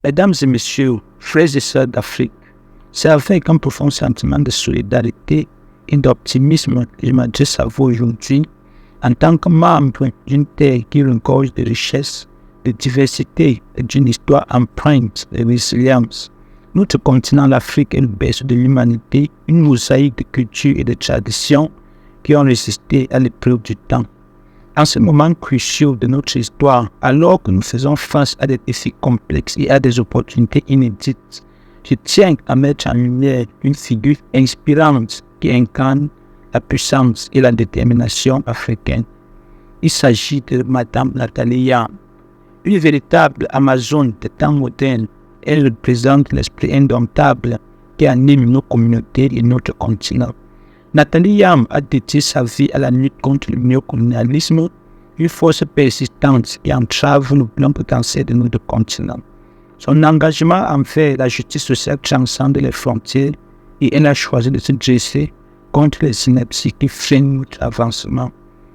Mesdames et messieurs, frères et sœurs d'Afrique, c'est avec un profond sentiment de solidarité et d'optimisme que je m'adresse à vous aujourd'hui en tant que membre d'une terre qui regorge de richesses, de diversité et d'une histoire empreinte de résilience. Notre continent, l'Afrique, est le berceau de l'humanité, une mosaïque de cultures et de traditions qui ont résisté à l'épreuve du temps. En ce moment crucial de notre histoire, alors que nous faisons face à des défis complexes et à des opportunités inédites, je tiens à mettre en lumière une figure inspirante qui incarne la puissance et la détermination africaine. Il s'agit de Madame Nathalie Yamb, une véritable Amazone des temps modernes. Elle représente l'esprit indomptable qui anime nos communautés et notre continent. Nathalie Yamb a dédié sa vie à la lutte contre le néocolonialisme, une force persistante qui entrave le plein potentiel de notre continent. Son engagement envers la justice sociale transcende les frontières et elle a choisi de se dresser contre les synapses qui freinent notre avancement.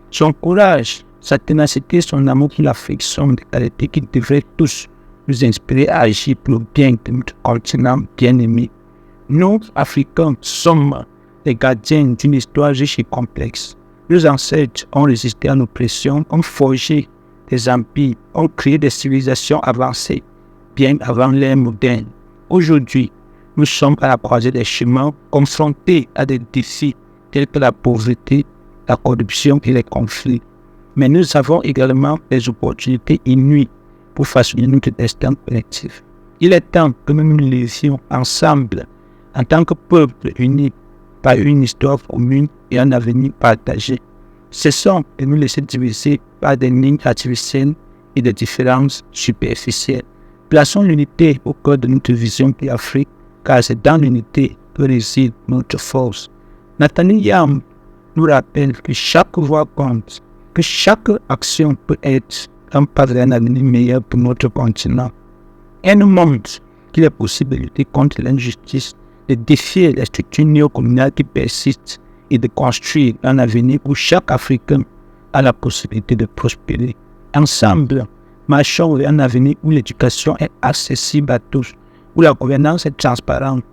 Son courage, sa ténacité, son amour pour l'Afrique sont des qualités qui devraient tous nous inspirer à agir pour le bien de notre continent bien-aimé. Nous, Africains, sommes les gardiens d'une histoire riche et complexe. Nos ancêtres ont résisté à l'oppression, ont forgé des empires, ont créé des civilisations avancées, bien avant l'ère moderne. Aujourd'hui, nous sommes à la croisée des chemins, confrontés à des défis tels que la pauvreté, la corruption et les conflits. Mais nous avons également des opportunités inouïes pour façonner notre destin collectif. Il est temps que nous nous levions ensemble en tant que peuple uni par une histoire commune et un avenir partagé. Cessons de nous laisser diviser par des lignes artificielles et des différences superficielles. Plaçons l'unité au cœur de notre vision pour l'Afrique, car c'est dans l'unité que réside notre force. Nathalie Yamb nous rappelle que chaque voix compte, que chaque action peut être un pas vers un avenir meilleur pour notre continent. Elle nous montre qu'il est possible de lutter contre l'injustice, de défier les structures néocoloniales qui persistent et de construire un avenir où chaque Africain a la possibilité de prospérer. Ensemble, marchons vers un avenir où l'éducation est accessible à tous, où la gouvernance est transparente,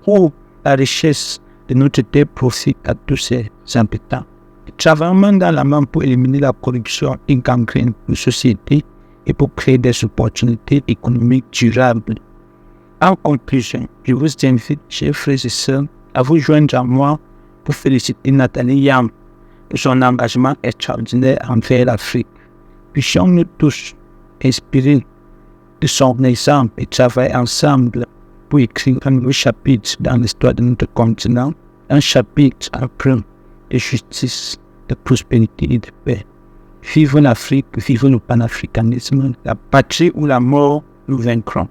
où la richesse de notre terre profite à tous ses habitants. Travaillons main dans la main pour éliminer la corruption et gangrène de société et pour créer des opportunités économiques durables. En conclusion, je vous invite, chers frères et sœurs, à vous joindre à moi pour féliciter Nathalie Yamb pour son engagement extraordinaire envers l'Afrique. Puissions-nous tous inspirer de son exemple et travailler ensemble pour écrire un nouveau chapitre dans l'histoire de notre continent, un chapitre empreint de justice, de prospérité et de paix. Vive l'Afrique, vive le panafricanisme, la patrie ou la mort, nous vaincrons.